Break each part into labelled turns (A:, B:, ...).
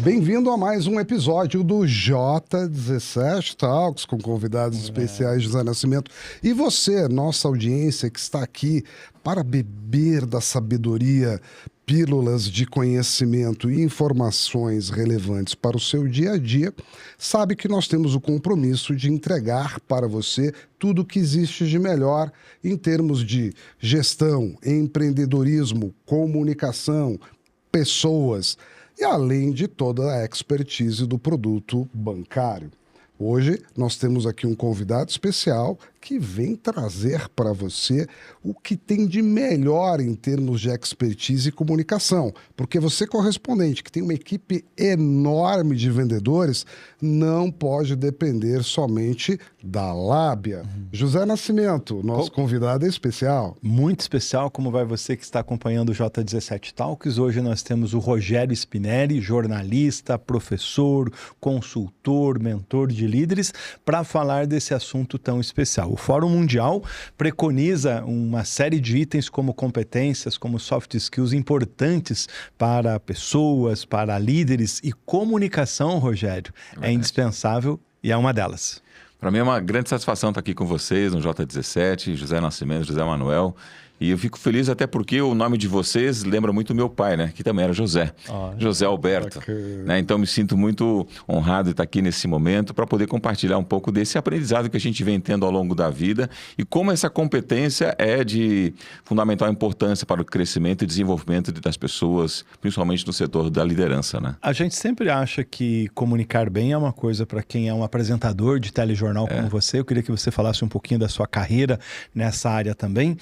A: Bem-vindo a mais um episódio do J17 Talks, com convidados especiais José Nascimento. E você, nossa audiência que está aqui para beber da sabedoria, pílulas de conhecimento e informações relevantes para o seu dia a dia, sabe que nós temos o compromisso de entregar para você tudo o que existe de melhor em termos de gestão, empreendedorismo, comunicação, pessoas e além de toda a expertise do produto bancário. Hoje nós temos aqui um convidado especial que vem trazer para você o que tem de melhor em termos de expertise e comunicação. Porque você, correspondente, que tem uma equipe enorme de vendedores, não pode depender somente da lábia. José Nascimento, nosso convidado é especial.
B: Muito especial, como vai você que está acompanhando o J17 Talks. Hoje nós temos o Rogério Spinelli, jornalista, professor, consultor, mentor de líderes, para falar desse assunto tão especial. O Fórum Mundial preconiza uma série de itens como competências, como soft skills importantes para pessoas, para líderes, e comunicação, Rogério, é indispensável e é uma delas.
C: Para mim é uma grande satisfação estar aqui com vocês no J17, José Nascimento, José Manuel. E eu fico feliz até porque o nome de vocês lembra muito meu pai, né? Que também era José. José Alberto. Né? Então me sinto muito honrado de estar aqui nesse momento para poder compartilhar um pouco desse aprendizado que a gente vem tendo ao longo da vida e como essa competência é de fundamental importância para o crescimento e desenvolvimento das pessoas, principalmente no setor da liderança, né?
B: A gente sempre acha que comunicar bem é uma coisa para quem é um apresentador de telejornal como você. Eu queria que você falasse um pouquinho da sua carreira nessa área também.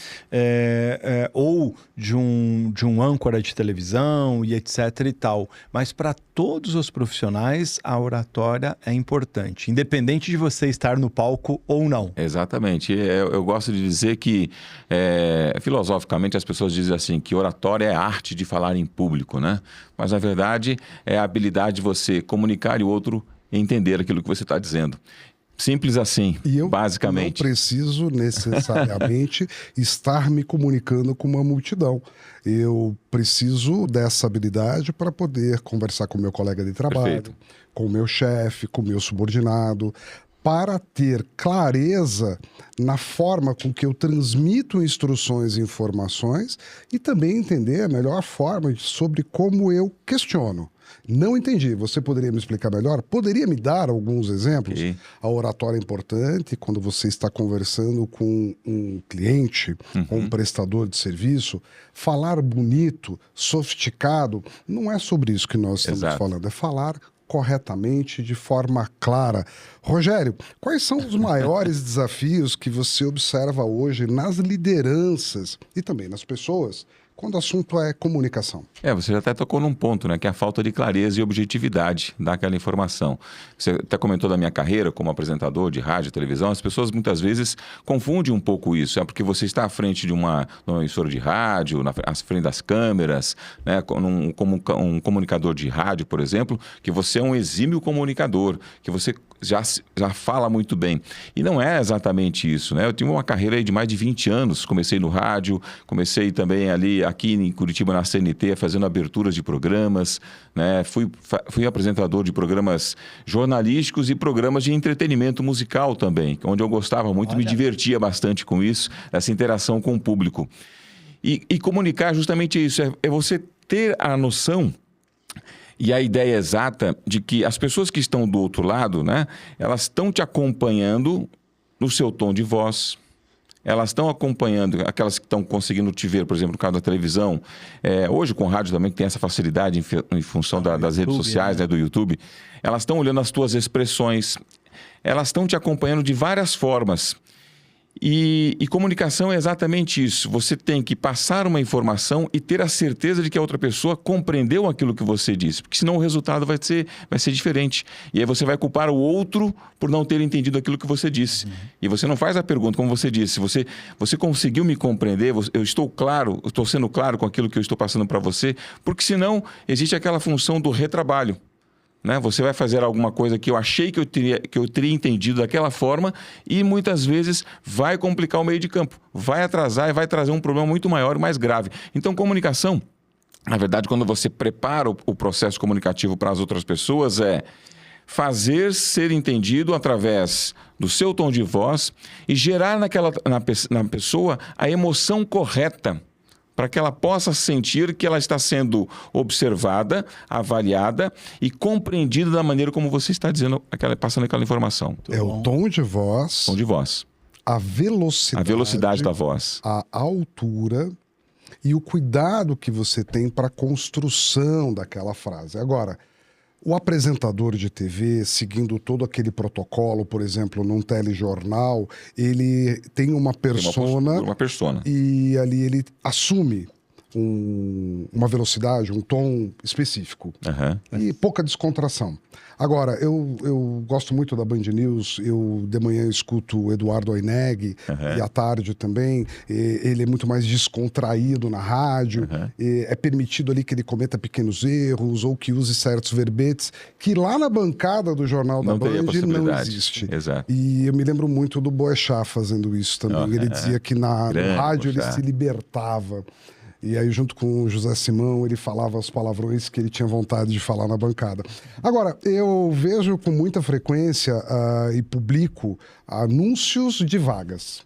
B: Ou de um âncora de televisão e etc e tal. Mas para todos os profissionais, a oratória é importante, independente de você estar no palco ou não.
C: Exatamente. Eu gosto de dizer que, filosoficamente, as pessoas dizem assim, que oratória é a arte de falar em público, né? Mas, na verdade, é a habilidade de você comunicar e o outro entender aquilo que você está dizendo. Simples assim, basicamente.
A: Eu não preciso necessariamente estar me comunicando com uma multidão. Eu preciso dessa habilidade para poder conversar com o meu colega de trabalho, com o meu chefe, com o meu subordinado, para ter clareza na forma com que eu transmito instruções e informações e também entender a melhor forma sobre como eu questiono. Não entendi. Você poderia me explicar melhor? Poderia me dar alguns exemplos? A oratória é importante quando você está conversando com um cliente, com um prestador de serviço. Falar bonito, sofisticado, não é sobre isso que nós estamos falando. É falar corretamente, de forma clara. Rogério, quais são os maiores desafios que você observa hoje nas lideranças e também nas pessoas quando o assunto é comunicação?
C: Você já até tocou num ponto, né? Que é a falta de clareza e objetividade daquela informação. Você até comentou da minha carreira como apresentador de rádio e televisão. As pessoas muitas vezes confundem um pouco isso. É porque você está à frente de uma emissora de rádio, à frente das câmeras, né? Como um comunicador de rádio, por exemplo, que você é um exímio comunicador, que você já fala muito bem. E não é exatamente isso, né? Eu tive uma carreira aí de mais de 20 anos. Comecei no rádio, comecei também aqui em Curitiba, na CNT, fazendo aberturas de programas, né? Fui apresentador de programas jornalísticos e programas de entretenimento musical também, onde eu gostava muito, me divertia bastante com isso, essa interação com o público. E comunicar justamente isso, é você ter a noção e a ideia exata de que as pessoas que estão do outro lado, né, elas estão te acompanhando no seu tom de voz, elas estão acompanhando, aquelas que estão conseguindo te ver, por exemplo, no caso da televisão, hoje com o rádio também, que tem essa facilidade em função das redes sociais, né, do YouTube, elas estão olhando as tuas expressões, elas estão te acompanhando de várias formas. E comunicação é exatamente isso. Você tem que passar uma informação e ter a certeza de que a outra pessoa compreendeu aquilo que você disse, porque senão o resultado vai ser diferente. E aí você vai culpar o outro por não ter entendido aquilo que você disse. E você não faz a pergunta, como você disse, você conseguiu me compreender? Eu estou sendo claro com aquilo que eu estou passando para você? Porque senão existe aquela função do retrabalho. Né? Você vai fazer alguma coisa que eu achei que eu teria entendido daquela forma e muitas vezes vai complicar o meio de campo, vai atrasar e vai trazer um problema muito maior e mais grave. Então, comunicação Na verdade, quando você prepara o processo comunicativo para as outras pessoas, é fazer ser entendido através do seu tom de voz e gerar na pessoa a emoção correta para que ela possa sentir que ela está sendo observada, avaliada e compreendida da maneira como você está dizendo, passando aquela informação.
A: É o tom de voz,
C: Tom de voz.
A: a velocidade
C: Da voz.
A: a altura e o cuidado que você tem para a construção daquela frase. Agora, o apresentador de TV, seguindo todo aquele protocolo, por exemplo, num telejornal, ele tem uma persona,
C: Uma persona.
A: e ali ele assume uma velocidade, um tom específico.
C: Uhum.
A: E pouca descontração. Agora, eu gosto muito da Band News, eu de manhã escuto o Eduardo Oineg, e à tarde também. Ele é muito mais descontraído na rádio, é permitido ali que ele cometa pequenos erros ou que use certos verbetes, que lá na bancada do Jornal da Band não existe.
C: Exato.
A: E eu me lembro muito do Boechat fazendo isso também. Ele dizia que no rádio ele se libertava. E aí, junto com o José Simão, ele falava os palavrões que ele tinha vontade de falar na bancada. Agora, eu vejo com muita frequência e publico anúncios de vagas.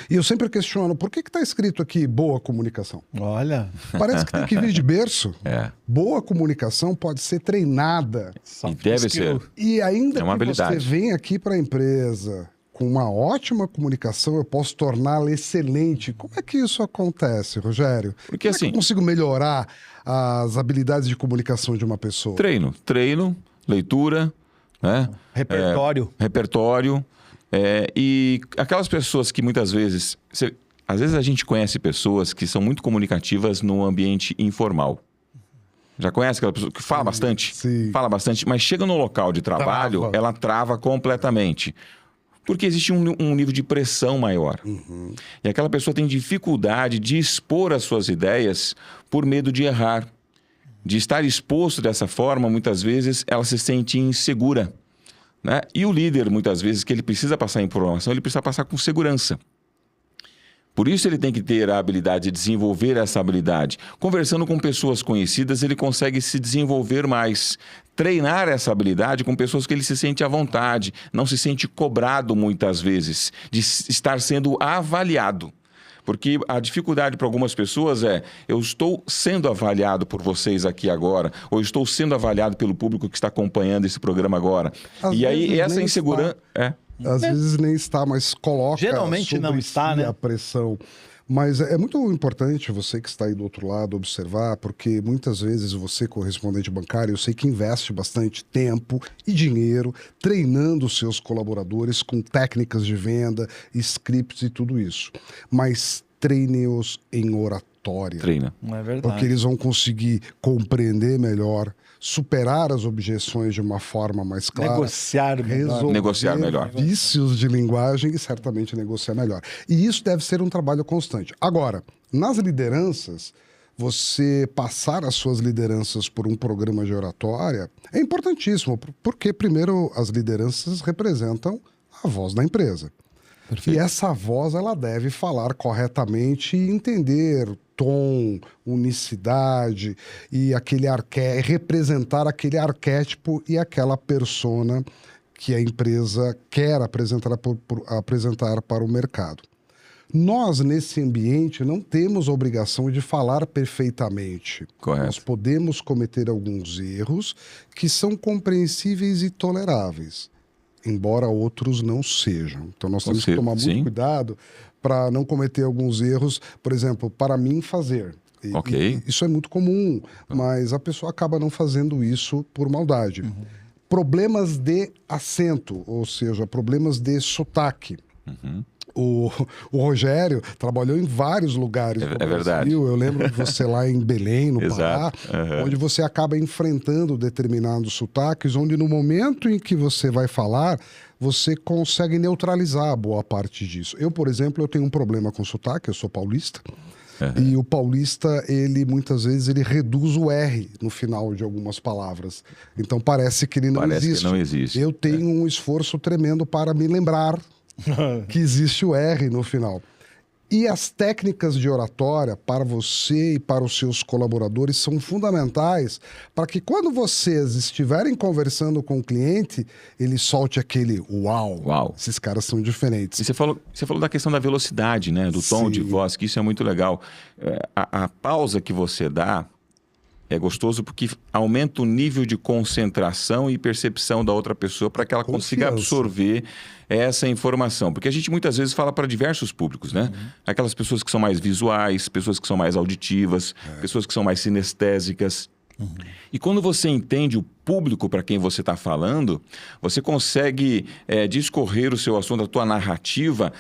A: E eu sempre questiono, por que está escrito aqui boa comunicação?
B: Olha.
A: Parece que tem que vir de berço.
C: É.
A: Boa comunicação pode ser treinada.
C: E deve ser.
A: E ainda
C: É uma
A: que
C: habilidade.
A: você vem aqui para a empresa com uma ótima comunicação, eu posso torná-la excelente. Como é que isso acontece, Rogério?
C: Porque
A: Como é que
C: assim,
A: eu consigo melhorar as habilidades de comunicação de uma pessoa?
C: treino, leitura, né?
B: Repertório.
C: E aquelas pessoas que muitas vezes... Às vezes a gente conhece pessoas que são muito comunicativas no ambiente informal. Já conhece aquela pessoa que fala bastante?
A: Sim.
C: Fala bastante, mas chega no local de trabalho, ela trava completamente. Porque existe um nível de pressão maior. E aquela pessoa tem dificuldade de expor as suas ideias por medo de errar. De estar exposto dessa forma, muitas vezes, ela se sente insegura. Né? E o líder, muitas vezes, que ele precisa passar informação, ele precisa passar com segurança. Por isso ele tem que ter a habilidade de desenvolver essa habilidade. Conversando com pessoas conhecidas, ele consegue se desenvolver mais. Treinar essa habilidade com pessoas que ele se sente à vontade, não se sente cobrado muitas vezes, de estar sendo avaliado. Porque a dificuldade para algumas pessoas é, eu estou sendo avaliado por vocês aqui agora, ou estou sendo avaliado pelo público que está acompanhando esse programa agora. E aí essa insegurança...
A: Às vezes nem está, mas coloca
B: Geralmente
A: sobre
B: não está,
A: si
B: né?
A: a pressão. Mas é muito importante você que está aí do outro lado observar, porque muitas vezes você, correspondente bancário, eu sei que investe bastante tempo e dinheiro treinando os seus colaboradores com técnicas de venda, scripts e tudo isso. Mas treine-os em oratória.
C: Treina.
B: Não é verdade.
A: Porque eles vão conseguir compreender melhor, superar as objeções de uma forma mais clara.
B: Negociar melhor.
A: Vícios de linguagem e certamente negociar melhor. E isso deve ser um trabalho constante. Agora, nas lideranças, você passar as suas lideranças por um programa de oratória é importantíssimo, porque, primeiro, as lideranças representam a voz da empresa. Perfeito. E essa voz, ela deve falar corretamente e entender tom, unicidade e representar aquele arquétipo e aquela persona que a empresa quer apresentar para o mercado. Nós, nesse ambiente, não temos a obrigação de falar perfeitamente.
C: Correto.
A: Nós podemos cometer alguns erros que são compreensíveis e toleráveis, embora outros não sejam. Então, nós temos que tomar muito cuidado para não cometer alguns erros, por exemplo, para mim fazer.
C: Ok.
A: Isso é muito comum, mas a pessoa acaba não fazendo isso por maldade. Problemas de acento, ou seja, problemas de sotaque. O Rogério trabalhou em vários lugares no Brasil.
C: Verdade.
A: Eu lembro de você lá em Belém, no Pará, onde você acaba enfrentando determinados sotaques, onde no momento em que você vai falar, você consegue neutralizar boa parte disso. Eu, por exemplo, eu tenho um problema com sotaque, eu sou paulista. E o paulista, ele muitas vezes ele reduz o R no final de algumas palavras. Então parece que ele não existe.
C: Que não existe.
A: Eu tenho um esforço tremendo para me lembrar que existe o R no final. E as técnicas de oratória para você e para os seus colaboradores são fundamentais para que quando vocês estiverem conversando com o cliente, ele solte aquele uau,
C: Uau.
A: Esses caras são diferentes.
C: E você falou da questão da velocidade, né? Do tom de voz, que isso é muito legal. A pausa que você dá é gostoso porque aumenta o nível de concentração e percepção da outra pessoa para que ela consiga absorver essa informação. Porque a gente muitas vezes fala para diversos públicos, né? Aquelas pessoas que são mais visuais, pessoas que são mais auditivas, pessoas que são mais sinestésicas. E quando você entende o público para quem você está falando, você consegue discorrer o seu assunto, a tua narrativa,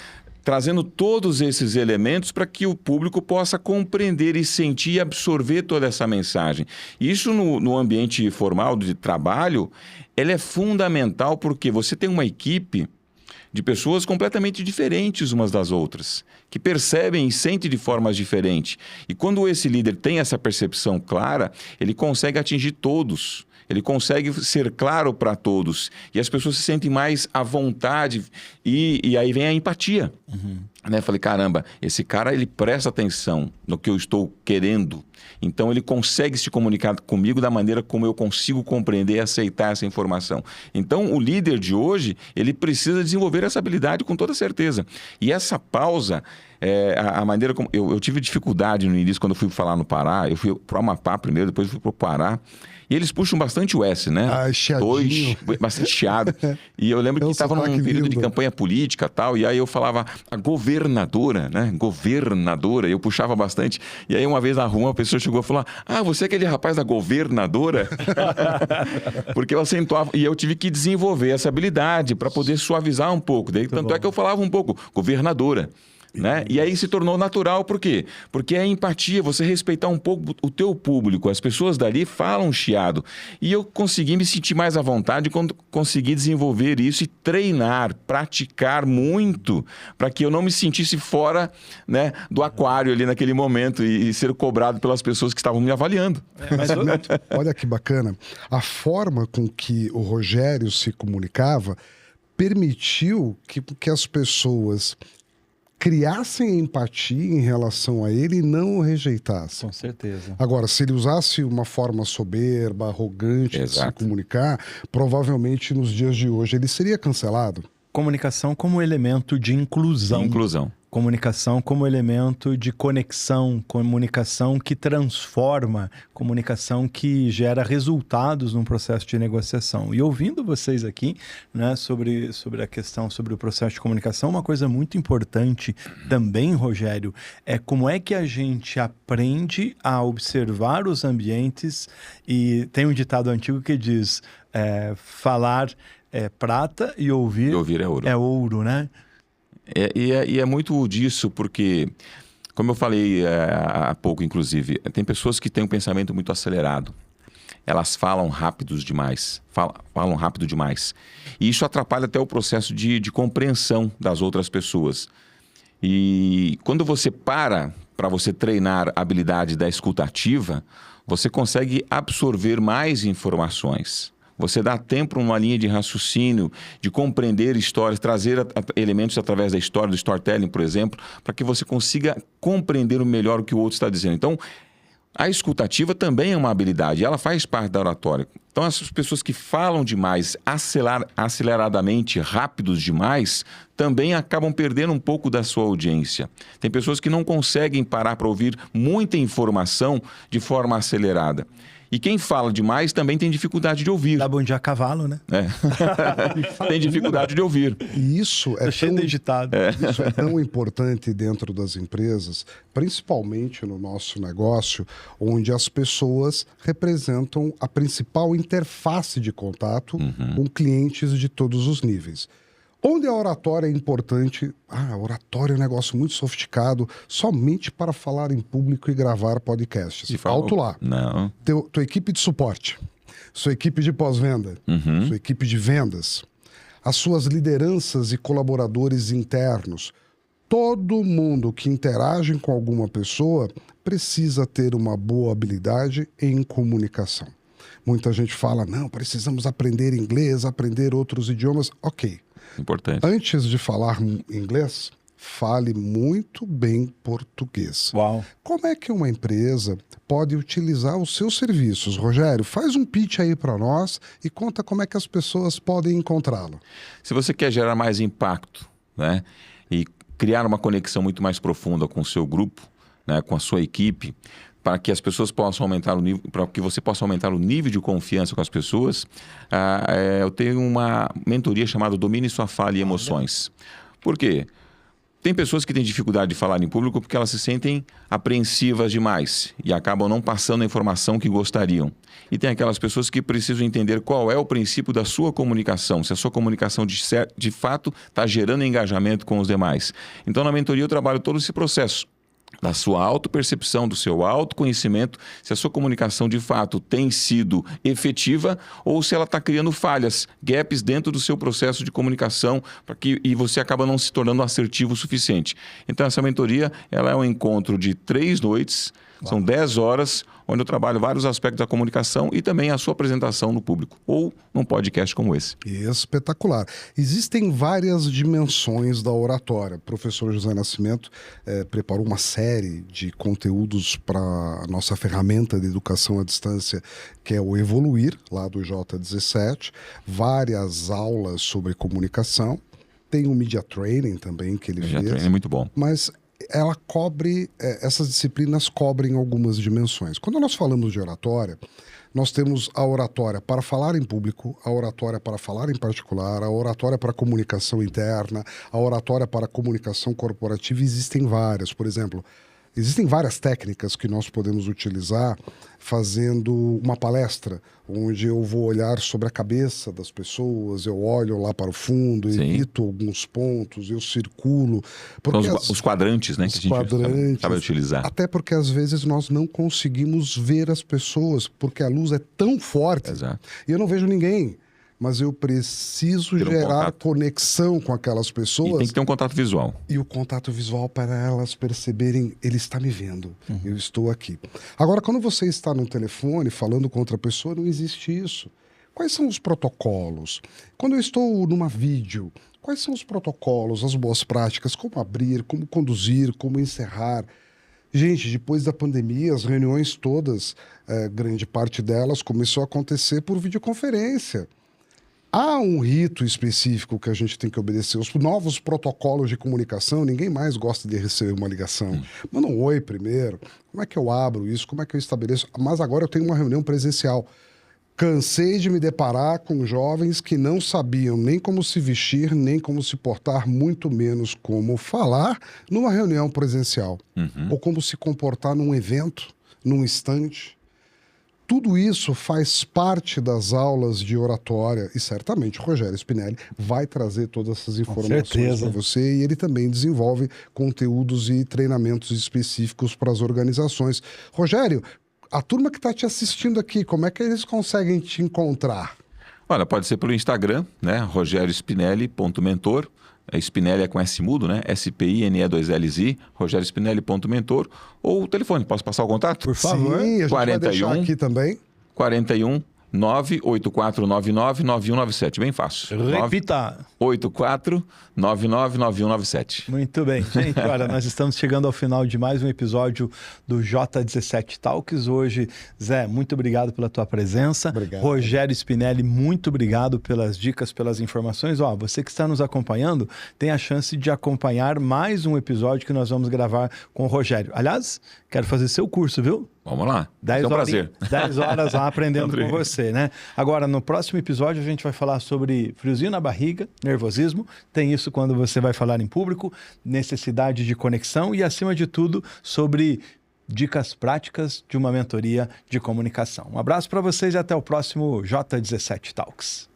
C: trazendo todos esses elementos para que o público possa compreender e sentir e absorver toda essa mensagem. Isso no ambiente formal de trabalho, ele é fundamental porque você tem uma equipe de pessoas completamente diferentes umas das outras, que percebem e sentem de formas diferentes. E quando esse líder tem essa percepção clara, ele consegue atingir todos. Ele consegue ser claro para todos. E as pessoas se sentem mais à vontade. E aí vem a empatia. Né? Falei, caramba, esse cara ele presta atenção no que eu estou querendo. Então ele consegue se comunicar comigo da maneira como eu consigo compreender e aceitar essa informação. Então o líder de hoje, ele precisa desenvolver essa habilidade com toda certeza. E essa pausa, a maneira como... Eu tive dificuldade no início quando eu fui falar no Pará. Eu fui para o Amapá primeiro, depois fui para o Pará. E eles puxam bastante o S, né?
A: Chiadinho.
C: Bastante chiado. E eu lembro que estava num período de campanha política e tal, e aí eu falava a governadora, né? Governadora, eu puxava bastante. E aí uma vez na rua, uma pessoa chegou e falou, você é aquele rapaz da governadora? Porque eu acentuava, e eu tive que desenvolver essa habilidade para poder suavizar um pouco. Daí, tanto é que eu falava um pouco, governadora. Né? E aí se tornou natural, por quê? Porque é empatia, você respeitar um pouco o teu público. As pessoas dali falam chiado. E eu consegui me sentir mais à vontade quando consegui desenvolver isso e treinar, praticar muito, para que eu não me sentisse fora, né, do aquário ali naquele momento e ser cobrado pelas pessoas que estavam me avaliando.
A: Olha que bacana. A forma com que o Rogério se comunicava permitiu que as pessoas criassem empatia em relação a ele e não o rejeitassem.
B: Com certeza.
A: Agora, se ele usasse uma forma soberba, arrogante de se comunicar, provavelmente nos dias de hoje ele seria cancelado.
B: Comunicação como elemento de inclusão. Comunicação como elemento de conexão, comunicação que transforma, comunicação que gera resultados num processo de negociação. E ouvindo vocês aqui, né, sobre a questão, sobre o processo de comunicação, uma coisa muito importante também, Rogério, é como é que a gente aprende a observar os ambientes. E tem um ditado antigo que diz, falar é prata e ouvir
C: é ouro.
B: É ouro, né?
C: E é muito disso, porque, como eu falei há pouco, inclusive, tem pessoas que têm um pensamento muito acelerado. Elas falam rápido demais. Falam rápido demais. E isso atrapalha até o processo de compreensão das outras pessoas. E quando você para você treinar a habilidade da escuta ativa, você consegue absorver mais informações. Você dá tempo para uma linha de raciocínio, de compreender histórias, trazer elementos através da história, do storytelling, por exemplo, para que você consiga compreender melhor o que o outro está dizendo. Então, a escutativa também é uma habilidade, ela faz parte da oratória. Então, essas pessoas que falam demais, aceleradamente, rápidos demais, também acabam perdendo um pouco da sua audiência. Tem pessoas que não conseguem parar para ouvir muita informação de forma acelerada. E quem fala demais também tem dificuldade de ouvir.
B: Dá bom dia a cavalo, né?
C: Tem dificuldade de ouvir.
A: E isso é
B: cheio de editado.
A: Isso é tão importante dentro das empresas, principalmente no nosso negócio, onde as pessoas representam a principal interface de contato com clientes de todos os níveis. Onde a oratória é importante, a oratória é um negócio muito sofisticado, somente para falar em público e gravar podcasts. Falta lá.
C: Não.
A: Tua equipe de suporte, sua equipe de pós-venda, sua equipe de vendas, as suas lideranças e colaboradores internos, todo mundo que interage com alguma pessoa precisa ter uma boa habilidade em comunicação. Muita gente fala, não, precisamos aprender inglês, aprender outros idiomas. Ok.
C: Importante.
A: Antes de falar inglês, fale muito bem português.
B: Uau!
A: Como é que uma empresa pode utilizar os seus serviços? Rogério, faz um pitch aí para nós e conta como é que as pessoas podem encontrá-lo.
C: Se você quer gerar mais impacto, né, e criar uma conexão muito mais profunda com o seu grupo, né, com a sua equipe, para que as pessoas possam aumentar o nível, para que você possa aumentar o nível de confiança com as pessoas, eu tenho uma mentoria chamada Domine Sua Fala e Emoções. Por quê? Tem pessoas que têm dificuldade de falar em público porque elas se sentem apreensivas demais e acabam não passando a informação que gostariam. E tem aquelas pessoas que precisam entender qual é o princípio da sua comunicação, se a sua comunicação de fato está gerando engajamento com os demais. Então, na mentoria eu trabalho todo esse processo da sua autopercepção, do seu autoconhecimento, se a sua comunicação de fato tem sido efetiva ou se ela está criando falhas, gaps dentro do seu processo de comunicação e você acaba não se tornando assertivo o suficiente. Então essa mentoria ela é um encontro de 3 noites, são 10 horas, onde eu trabalho vários aspectos da comunicação e também a sua apresentação no público, ou num podcast como esse.
A: Espetacular. Existem várias dimensões da oratória. O professor José Nascimento preparou uma série de conteúdos para a nossa ferramenta de educação à distância, que é o Evoluir, lá do J17, várias aulas sobre comunicação. Tem o Media Training também que ele fez.
C: Media Training é muito bom.
A: Mas ela cobre, essas disciplinas cobrem algumas dimensões. Quando nós falamos de oratória, nós temos a oratória para falar em público, a oratória para falar em particular, a oratória para comunicação interna, a oratória para comunicação corporativa. Existem várias. Por exemplo, existem várias técnicas que nós podemos utilizar fazendo uma palestra, onde eu vou olhar sobre a cabeça das pessoas, eu olho lá para o fundo, evito alguns pontos, eu circulo.
C: São os quadrantes, né, que a gente sabe utilizar.
A: Até porque às vezes nós não conseguimos ver as pessoas, porque a luz é tão forte.
C: Exato.
A: E eu não vejo ninguém. Mas eu preciso gerar conexão com aquelas pessoas.
C: E tem que ter um contato visual.
A: E o contato visual para elas perceberem, ele está me vendo, eu estou aqui. Agora, quando você está no telefone falando com outra pessoa, não existe isso. Quais são os protocolos? Quando eu estou numa vídeo, quais são os protocolos, as boas práticas? Como abrir, como conduzir, como encerrar? Gente, depois da pandemia, as reuniões todas, grande parte delas, começou a acontecer por videoconferência. Há um rito específico que a gente tem que obedecer. Os novos protocolos de comunicação, ninguém mais gosta de receber uma ligação. Manda um oi primeiro. Como é que eu abro isso? Como é que eu estabeleço? Mas agora eu tenho uma reunião presencial. Cansei de me deparar com jovens que não sabiam nem como se vestir, nem como se portar, muito menos como falar numa reunião presencial. Ou como se comportar num evento, num estande. Tudo isso faz parte das aulas de oratória e certamente o Rogério Spinelli vai trazer todas essas informações para você e ele também desenvolve conteúdos e treinamentos específicos para as organizações. Rogério, a turma que está te assistindo aqui, como é que eles conseguem te encontrar?
C: Olha, pode ser pelo Instagram, né? rogeriospinelli.mentor. Spinelli é com S mudo, né? SPINE2LZ, rogeriospinelli.mentor. Ou o telefone, posso passar o contato?
A: Por favor. Sim, a gente
C: 41,
A: vai deixar aqui também.
C: 41 984999197. Bem fácil.
B: Repita.
C: 84999197.
B: Muito bem. Gente, olha, nós estamos chegando ao final de mais um episódio do J17 Talks. Hoje, Zé, muito obrigado pela tua presença.
A: Obrigado.
B: Rogério Spinelli, muito obrigado pelas dicas, pelas informações. Ó, você que está nos acompanhando, tem a chance de acompanhar mais um episódio que nós vamos gravar com o Rogério. Aliás, quero fazer seu curso, viu?
C: Vamos lá.
B: 10
C: é um prazer.
B: 10 horas lá aprendendo com você, né? Agora, no próximo episódio, a gente vai falar sobre friozinho na barriga, nervosismo. Tem isso quando você vai falar em público, necessidade de conexão e, acima de tudo, sobre dicas práticas de uma mentoria de comunicação. Um abraço para vocês e até o próximo J17 Talks.